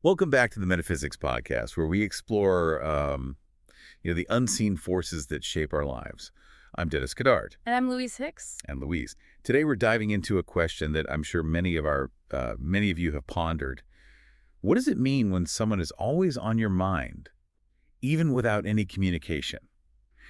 Welcome back to the Metaphysics podcast, where we explore, the unseen forces that shape our lives. I'm Dennis Goddard. And I'm Louise Hicks. And Louise. Today we're diving into a question that I'm sure many of you have pondered. What does it mean when someone is always on your mind, even without any communication?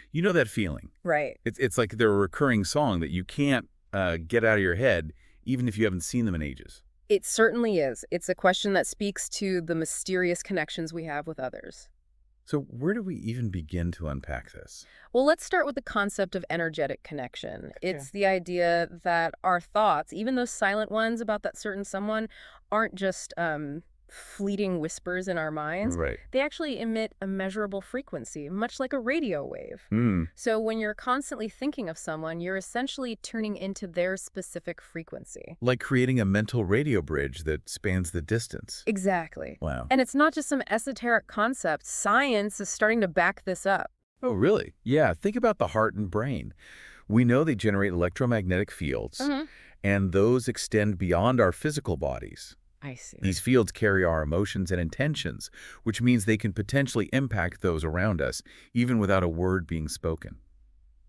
You know that feeling. Right. It's like they're a recurring song that you can't get out of your head, even if you haven't seen them in ages. It certainly is. It's a question that speaks to the mysterious connections we have with others. So where do we even begin to unpack this? Well, let's start with the concept of energetic connection. Okay. It's the idea that our thoughts, even those silent ones about that certain someone, aren't just fleeting whispers in our minds. Right. They actually emit a measurable frequency, much like a radio wave. So when you're constantly thinking of someone, you're essentially tuning into their specific frequency. Like creating a mental radio bridge that spans the distance. Exactly. Wow. And it's not just some esoteric concept. Science is starting to back this up. Oh, really? Yeah, think about the heart and brain. We know they generate electromagnetic fields, and those extend beyond our physical bodies. I see. These fields carry our emotions and intentions, which means they can potentially impact those around us, even without a word being spoken.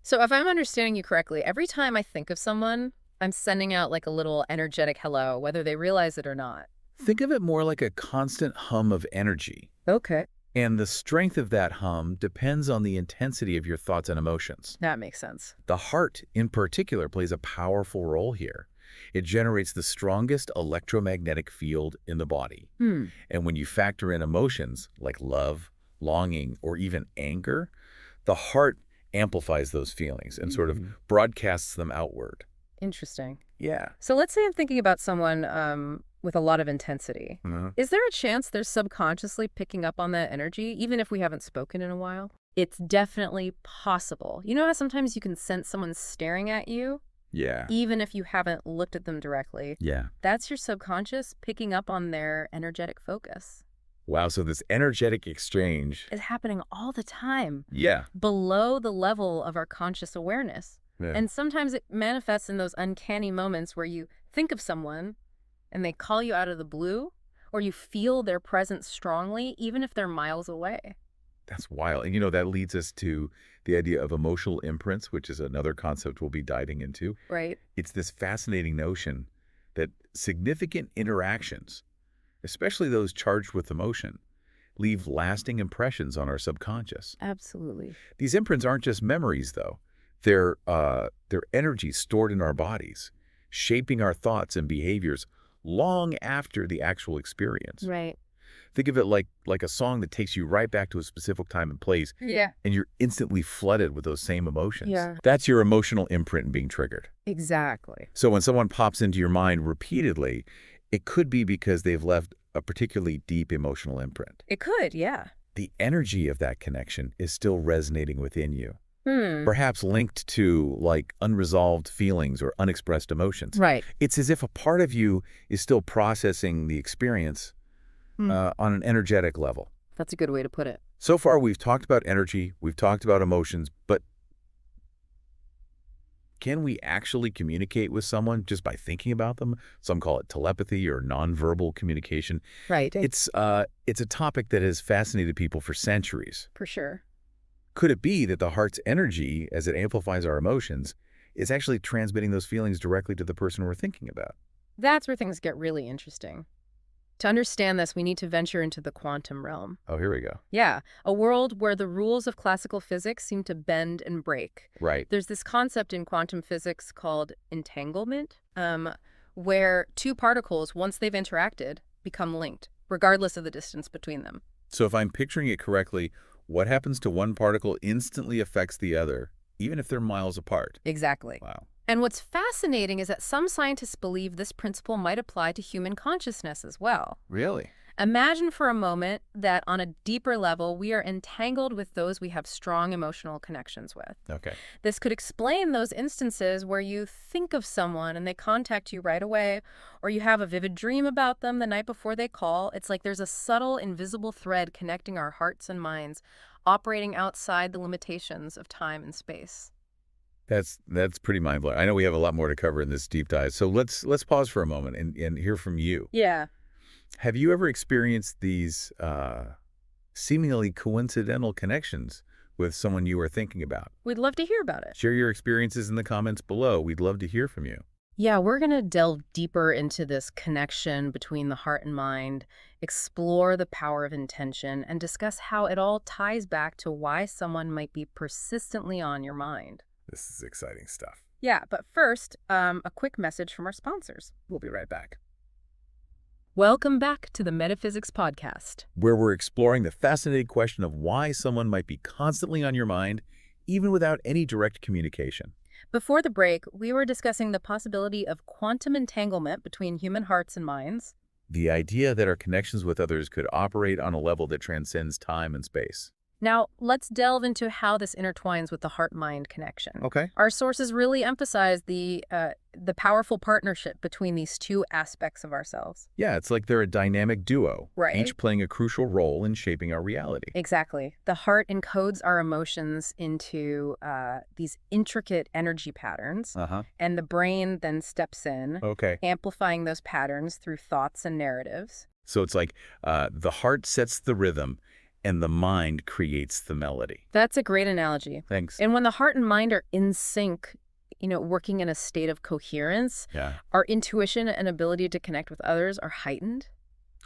So if I'm understanding you correctly, every time I think of someone, I'm sending out like a little energetic hello, whether they realize it or not. Think of it more like a constant hum of energy. Okay. And the strength of that hum depends on the intensity of your thoughts and emotions. That makes sense. The heart, in particular, plays a powerful role here. It generates the strongest electromagnetic field in the body. And when you factor in emotions like love, longing, or even anger, the heart amplifies those feelings and sort of broadcasts them outward. Interesting. Yeah. So let's say I'm thinking about someone with a lot of intensity. Is there a chance they're subconsciously picking up on that energy, even if we haven't spoken in a while? It's definitely possible. You know how sometimes you can sense someone staring at you? Yeah. Even if you haven't looked at them directly. Yeah. That's your subconscious picking up on their energetic focus. Wow, so this energetic exchange It's happening all the time. Yeah. Below the level of our conscious awareness. Yeah. And sometimes it manifests in those uncanny moments where you think of someone and they call you out of the blue, or you feel their presence strongly, even if they're miles away. That's wild. And that leads us to the idea of emotional imprints, which is another concept we'll be diving into. Right. It's this fascinating notion that significant interactions, especially those charged with emotion, leave lasting impressions on our subconscious. Absolutely. These imprints aren't just memories, though. They're energy stored in our bodies, shaping our thoughts and behaviors long after the actual experience. Right. Think of it like a song that takes you right back to a specific time and place, Yeah. and you're instantly flooded with those same emotions. Yeah. That's your emotional imprint being triggered. Exactly. So when someone pops into your mind repeatedly, it could be because they've left a particularly deep emotional imprint. It could, yeah. The energy of that connection is still resonating within you, perhaps linked to unresolved feelings or unexpressed emotions. Right. It's as if a part of you is still processing the experience on an energetic level. That's a good way to put it. So far, we've talked about energy, we've talked about emotions, but can we actually communicate with someone just by thinking about them? Some call it telepathy or nonverbal communication. Right. It's a topic that has fascinated people for centuries. For sure. Could it be that the heart's energy, as it amplifies our emotions, is actually transmitting those feelings directly to the person we're thinking about? That's where things get really interesting. To understand this, we need to venture into the quantum realm. Oh, here we go. Yeah, a world where the rules of classical physics seem to bend and break. Right. There's this concept in quantum physics called entanglement, where two particles, once they've interacted, become linked, regardless of the distance between them. So if I'm picturing it correctly, what happens to one particle instantly affects the other, even if they're miles apart. Exactly. Wow. And what's fascinating is that some scientists believe this principle might apply to human consciousness as well. Really? Imagine for a moment that on a deeper level, we are entangled with those we have strong emotional connections with. Okay. This could explain those instances where you think of someone and they contact you right away, or you have a vivid dream about them the night before they call. It's like there's a subtle, invisible thread connecting our hearts and minds, operating outside the limitations of time and space. That's pretty mind-blowing. I know we have a lot more to cover in this deep dive, so let's pause for a moment and hear from you. Yeah. Have you ever experienced these seemingly coincidental connections with someone you are thinking about? We'd love to hear about it. Share your experiences in the comments below. We'd love to hear from you. Yeah, we're going to delve deeper into this connection between the heart and mind, explore the power of intention, and discuss how it all ties back to why someone might be persistently on your mind. This is exciting stuff. Yeah, but first, a quick message from our sponsors. We'll be right back. Welcome back to the Metaphysics Podcast, where we're exploring the fascinating question of why someone might be constantly on your mind, even without any direct communication. Before the break, we were discussing the possibility of quantum entanglement between human hearts and minds. The idea that our connections with others could operate on a level that transcends time and space. Now, let's delve into how this intertwines with the heart-mind connection. Okay. Our sources really emphasize the powerful partnership between these two aspects of ourselves. Yeah, it's like they're a dynamic duo, Right. each playing a crucial role in shaping our reality. Exactly. The heart encodes our emotions into these intricate energy patterns, and the brain then steps in, amplifying those patterns through thoughts and narratives. So it's like the heart sets the rhythm, and the mind creates the melody. That's a great analogy. Thanks. And when the heart and mind are in sync, working in a state of coherence, our intuition and ability to connect with others are heightened.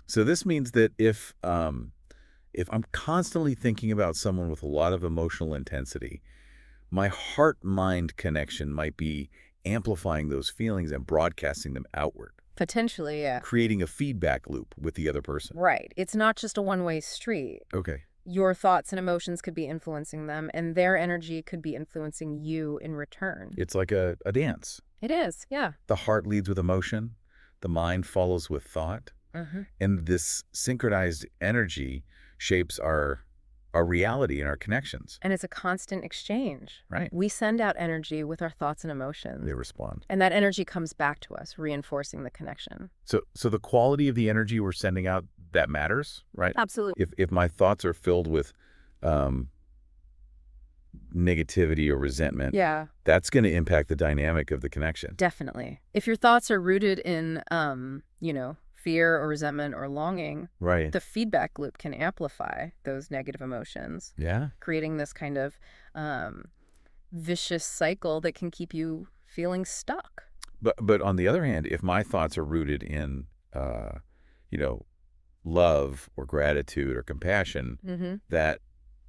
So this means that if I'm constantly thinking about someone with a lot of emotional intensity, my heart-mind connection might be amplifying those feelings and broadcasting them outward. Potentially, yeah. Creating a feedback loop with the other person. Right. It's not just a one-way street. Okay. Your thoughts and emotions could be influencing them, and their energy could be influencing you in return. It's like a dance. It is, yeah. The heart leads with emotion. The mind follows with thought. And this synchronized energy shapes our reality and our connections. And it's a constant exchange. Right. We send out energy with our thoughts and emotions. They respond. And that energy comes back to us, reinforcing the connection. So the quality of the energy we're sending out, that matters, right? Absolutely. If my thoughts are filled with negativity or resentment, that's going to impact the dynamic of the connection. Definitely. If your thoughts are rooted in, fear or resentment or longing, the feedback loop can amplify those negative emotions. Yeah. Creating this kind of vicious cycle that can keep you feeling stuck. But on the other hand, if my thoughts are rooted in, love or gratitude or compassion, that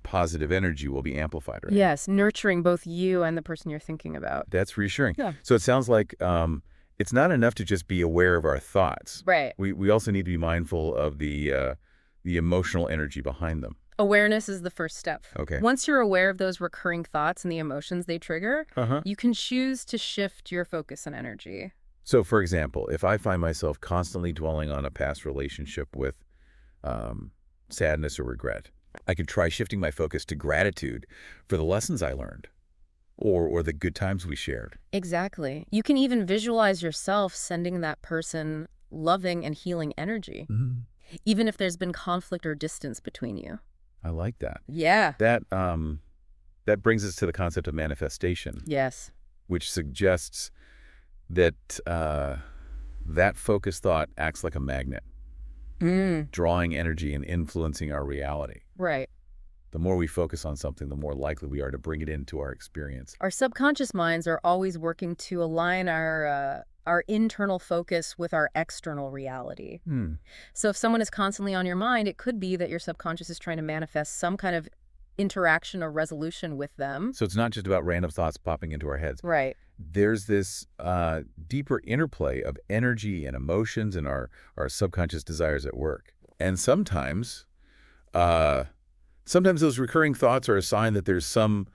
positive energy will be amplified, right? Yes, nurturing both you and the person you're thinking about. That's reassuring. Yeah. So it sounds like it's not enough to just be aware of our thoughts. Right. We also need to be mindful of the emotional energy behind them. Awareness is the first step. Okay. Once you're aware of those recurring thoughts and the emotions they trigger, you can choose to shift your focus and energy. So, for example, if I find myself constantly dwelling on a past relationship with sadness or regret, I could try shifting my focus to gratitude for the lessons I learned. Or the good times we shared. Exactly. You can even visualize yourself sending that person loving and healing energy, even if there's been conflict or distance between you. I like that. Yeah. That brings us to the concept of manifestation. Yes. Which suggests that that focused thought acts like a magnet, drawing energy and influencing our reality. Right. The more we focus on something, the more likely we are to bring it into our experience. Our subconscious minds are always working to align our internal focus with our external reality. So if someone is constantly on your mind, it could be that your subconscious is trying to manifest some kind of interaction or resolution with them. So it's not just about random thoughts popping into our heads. Right. There's this deeper interplay of energy and emotions and our subconscious desires at work. And sometimes those recurring thoughts are a sign that there's some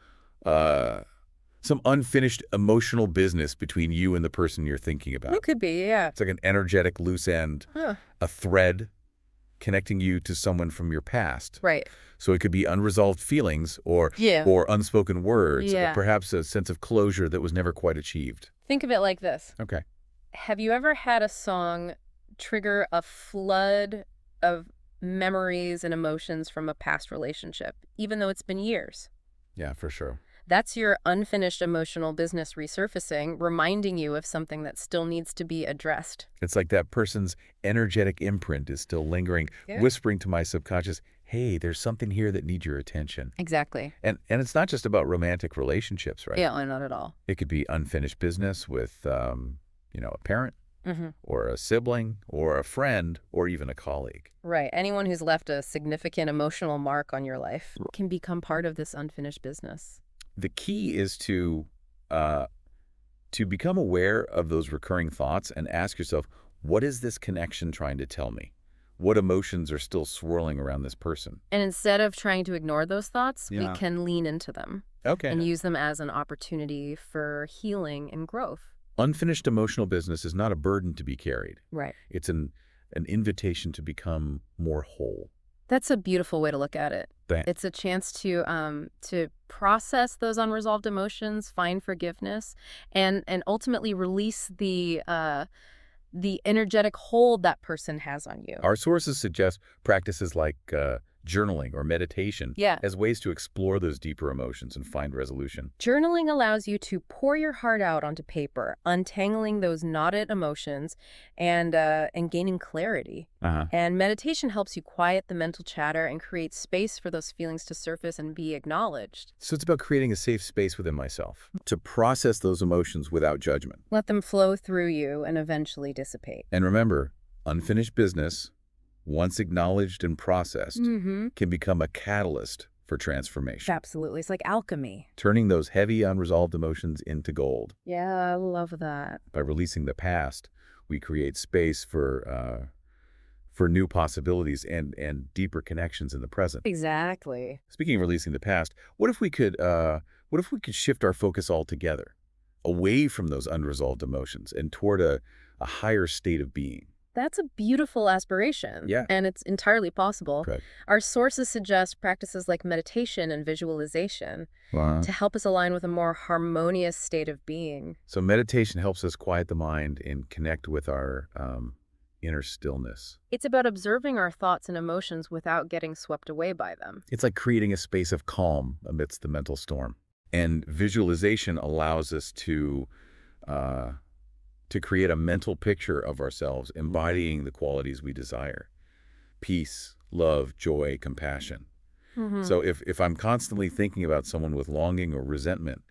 unfinished emotional business between you and the person you're thinking about. It could be, yeah. It's like an energetic loose end, a thread connecting you to someone from your past. Right. So it could be unresolved feelings or unspoken words, or perhaps a sense of closure that was never quite achieved. Think of it like this. Okay. Have you ever had a song trigger a flood of memories and emotions from a past relationship, even though it's been years? Yeah, for sure. That's your unfinished emotional business resurfacing, reminding you of something that still needs to be addressed. It's like that person's energetic imprint is still lingering, Yeah. whispering to my subconscious, hey, there's something here that needs your attention. Exactly. And it's not just about romantic relationships, right? Yeah, not at all. It could be unfinished business with, a parent Mm-hmm. or a sibling or a friend or even a colleague. Right. Anyone who's left a significant emotional mark on your life can become part of this unfinished business. The key is uh, to become aware of those recurring thoughts and ask yourself, what is this connection trying to tell me? What emotions are still swirling around this person? And instead of trying to ignore those thoughts, we Yeah. can lean into them Okay. and use them as an opportunity for healing and growth. Unfinished emotional business is not a burden to be carried. Right. It's an invitation to become more whole. That's a beautiful way to look at it. It's a chance to process those unresolved emotions, find forgiveness, and ultimately release the energetic hold that person has on you. Our sources suggest practices like journaling or meditation Yeah. as ways to explore those deeper emotions and find resolution. Journaling allows you to pour your heart out onto paper, untangling those knotted emotions and gaining clarity. And meditation helps you quiet the mental chatter and create space for those feelings to surface and be acknowledged. So it's about creating a safe space within myself to process those emotions without judgment. Let them flow through you and eventually dissipate. And remember, unfinished business, once acknowledged and processed, can become a catalyst for transformation, Absolutely. It's like alchemy. turning those heavy, unresolved emotions into gold. Yeah, I love that. By releasing the past, we create space for new possibilities and deeper connections in the present. Exactly. Speaking of releasing the past, what if we could shift our focus altogether, away from those unresolved emotions and toward a higher state of being? That's a beautiful aspiration. Yeah. And it's entirely possible. Correct. Our sources suggest practices like meditation and visualization Wow. to help us align with a more harmonious state of being. So meditation helps us quiet the mind and connect with our inner stillness. It's about observing our thoughts and emotions without getting swept away by them. It's like creating a space of calm amidst the mental storm. And visualization allows us to create a mental picture of ourselves embodying the qualities we desire: peace, love, joy, compassion. So if I'm constantly thinking about someone with longing or resentment,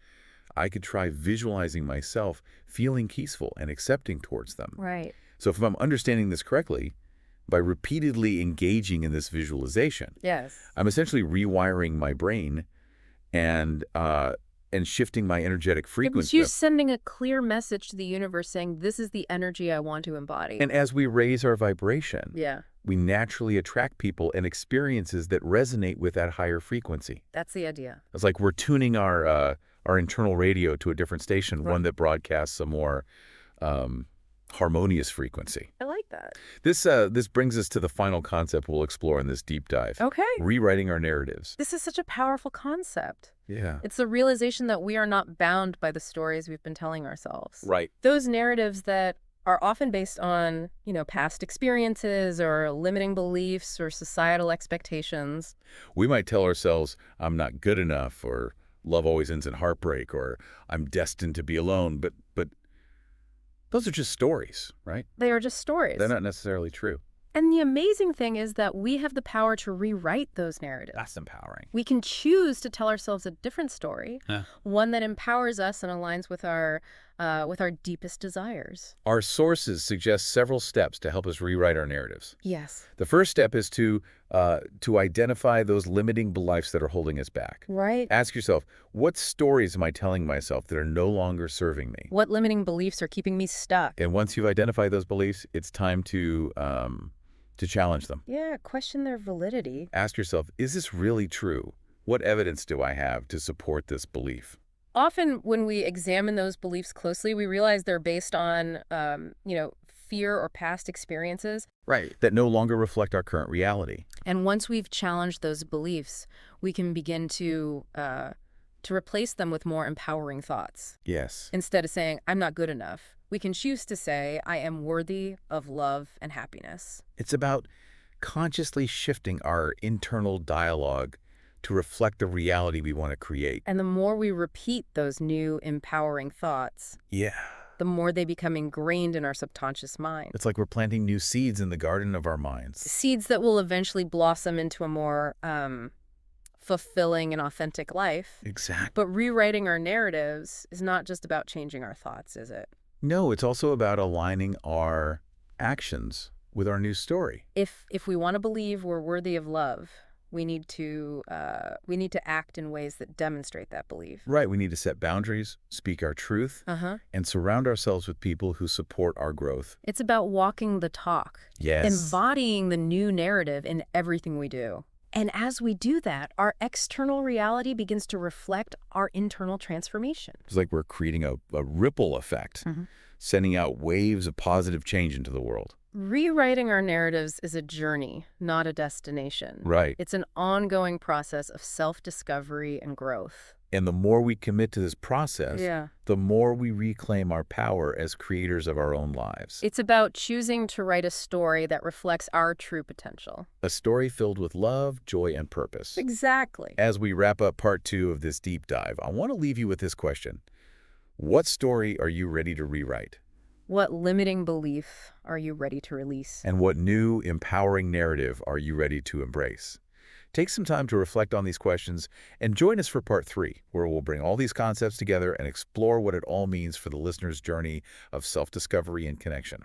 I could try visualizing myself feeling peaceful and accepting towards them. Right. So if I'm understanding this correctly, by repeatedly engaging in this visualization, Yes. I'm essentially rewiring my brain and shifting my energetic It's frequency. you sending a clear message to the universe saying, this is the energy I want to embody. And as we raise our vibration, Yeah, we naturally attract people and experiences that resonate with that higher frequency. that's the idea. It's like we're tuning our internal radio to a different station, one that broadcasts a more harmonious frequency. I like that. This brings us to the final concept we'll explore in this deep dive. Okay. Rewriting our narratives. This is such a powerful concept. Yeah. It's the realization that we are not bound by the stories we've been telling ourselves. Right. Those narratives that are often based on, past experiences or limiting beliefs or societal expectations. We might tell ourselves, I'm not good enough, or love always ends in heartbreak, or I'm destined to be alone. But those are just stories, right? They are just stories. They're not necessarily true. And the amazing thing is that we have the power to rewrite those narratives. That's empowering. We can choose to tell ourselves a different story, one that empowers us and aligns with our deepest desires. Our sources suggest several steps to help us rewrite our narratives. Yes. The first step is to identify those limiting beliefs that are holding us back. Right. Ask yourself, what stories am I telling myself that are no longer serving me? What limiting beliefs are keeping me stuck? And once you've identified those beliefs, it's time to challenge them. Yeah, question their validity. Ask yourself, is this really true? What evidence do I have to support this belief? Often when we examine those beliefs closely, we realize they're based on, fear or past experiences. Right. That no longer reflect our current reality. And once we've challenged those beliefs, we can begin to replace them with more empowering thoughts. Yes. Instead of saying, I'm not good enough, we can choose to say, I am worthy of love and happiness. It's about consciously shifting our internal dialogue to reflect the reality we want to create. And the more we repeat those new, empowering thoughts, Yeah. the more they become ingrained in our subconscious mind. It's like we're planting new seeds in the garden of our minds. Seeds that will eventually blossom into a more fulfilling and authentic life. Exactly. But rewriting our narratives is not just about changing our thoughts, is it? No, it's also about aligning our actions with our new story. If we want to believe we're worthy of love, we need to act in ways that demonstrate that belief. Right. We need to set boundaries, speak our truth, and surround ourselves with people who support our growth. It's about walking the talk. Yes. Embodying the new narrative in everything we do. And as we do that, our external reality begins to reflect our internal transformation. It's like we're creating a ripple effect, sending out waves of positive change into the world. Rewriting our narratives is a journey, not a destination. Right. It's an ongoing process of self-discovery and growth. And the more we commit to this process, the more we reclaim our power as creators of our own lives. It's about choosing to write a story that reflects our true potential. A story filled with love, joy, and purpose. Exactly. As we wrap up part 2 of this deep dive, I want to leave you with this question. What story are you ready to rewrite? What limiting belief are you ready to release? And what new, empowering narrative are you ready to embrace? Take some time to reflect on these questions and join us for part 3, where we'll bring all these concepts together and explore what it all means for the listener's journey of self-discovery and connection.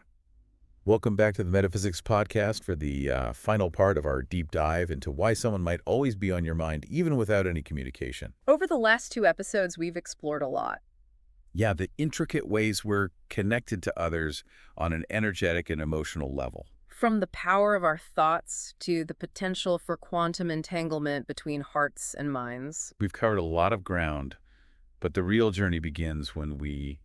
Welcome back to the Metaphysics Podcast for the final part of our deep dive into why someone might always be on your mind even without any communication. Over the last 2 episodes, we've explored a lot. Yeah, the intricate ways we're connected to others on an energetic and emotional level. From the power of our thoughts to the potential for quantum entanglement between hearts and minds. We've covered a lot of ground, but the real journey begins when we,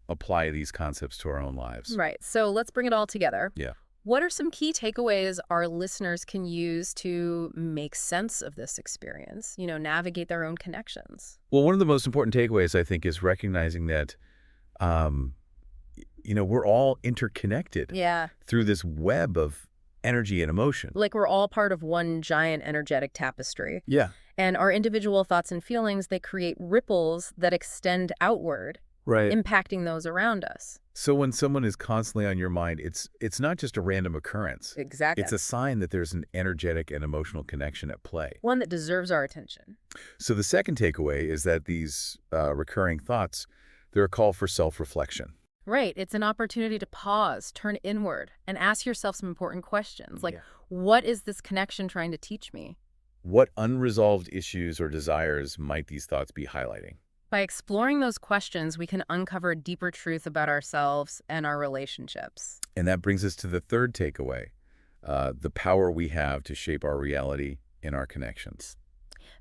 apply these concepts to our own lives. Right. So let's bring it all together. Yeah. What are some key takeaways our listeners can use to make sense of this experience, navigate their own connections? Well, one of the most important takeaways, I think, is recognizing that, we're all interconnected through this web of energy and emotion. Like we're all part of one giant energetic tapestry. Yeah. And our individual thoughts and feelings, they create ripples that extend outward, impacting those around us. So when someone is constantly on your mind, it's not just a random occurrence. Exactly. It's a sign that there's an energetic and emotional connection at play. One that deserves our attention. So the second takeaway is that these recurring thoughts, they're a call for self-reflection. Right. It's an opportunity to pause, turn inward, and ask yourself some important questions. Like, what is this connection trying to teach me? What unresolved issues or desires might these thoughts be highlighting? By exploring those questions, we can uncover deeper truth about ourselves and our relationships. And that brings us to the third takeaway, the power we have to shape our reality and our connections.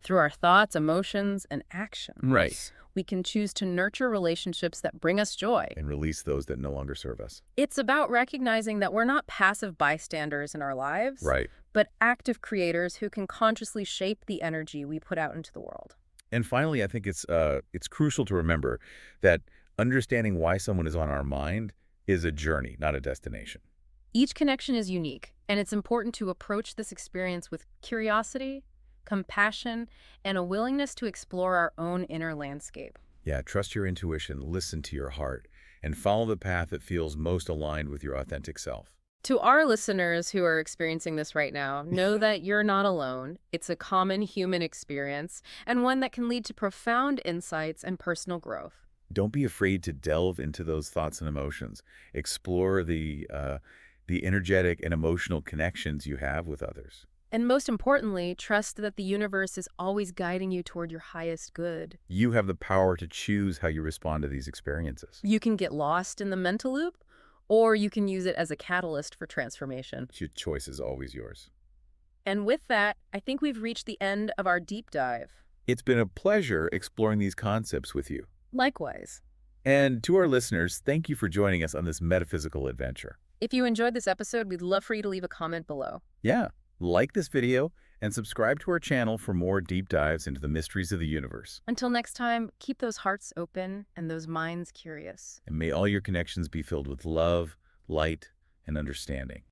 Through our thoughts, emotions, and actions. Right. We can choose to nurture relationships that bring us joy. And release those that no longer serve us. It's about recognizing that we're not passive bystanders in our lives, but active creators who can consciously shape the energy we put out into the world. And finally, I think it's crucial to remember that understanding why someone is on our mind is a journey, not a destination. Each connection is unique, and it's important to approach this experience with curiosity, compassion, and a willingness to explore our own inner landscape. Yeah, trust your intuition, listen to your heart, and follow the path that feels most aligned with your authentic self. To our listeners who are experiencing this right now, know that you're not alone. It's a common human experience, and one that can lead to profound insights and personal growth. Don't be afraid to delve into those thoughts and emotions. Explore the energetic and emotional connections you have with others. And most importantly, trust that the universe is always guiding you toward your highest good. You have the power to choose how you respond to these experiences. You can get lost in the mental loop, or you can use it as a catalyst for transformation. Your choice is always yours. And with that, I think we've reached the end of our deep dive. It's been a pleasure exploring these concepts with you. Likewise. And to our listeners, thank you for joining us on this metaphysical adventure. If you enjoyed this episode, we'd love for you to leave a comment below. Yeah, like this video and subscribe to our channel for more deep dives into the mysteries of the universe. Until next time, keep those hearts open and those minds curious. And may all your connections be filled with love, light, and understanding.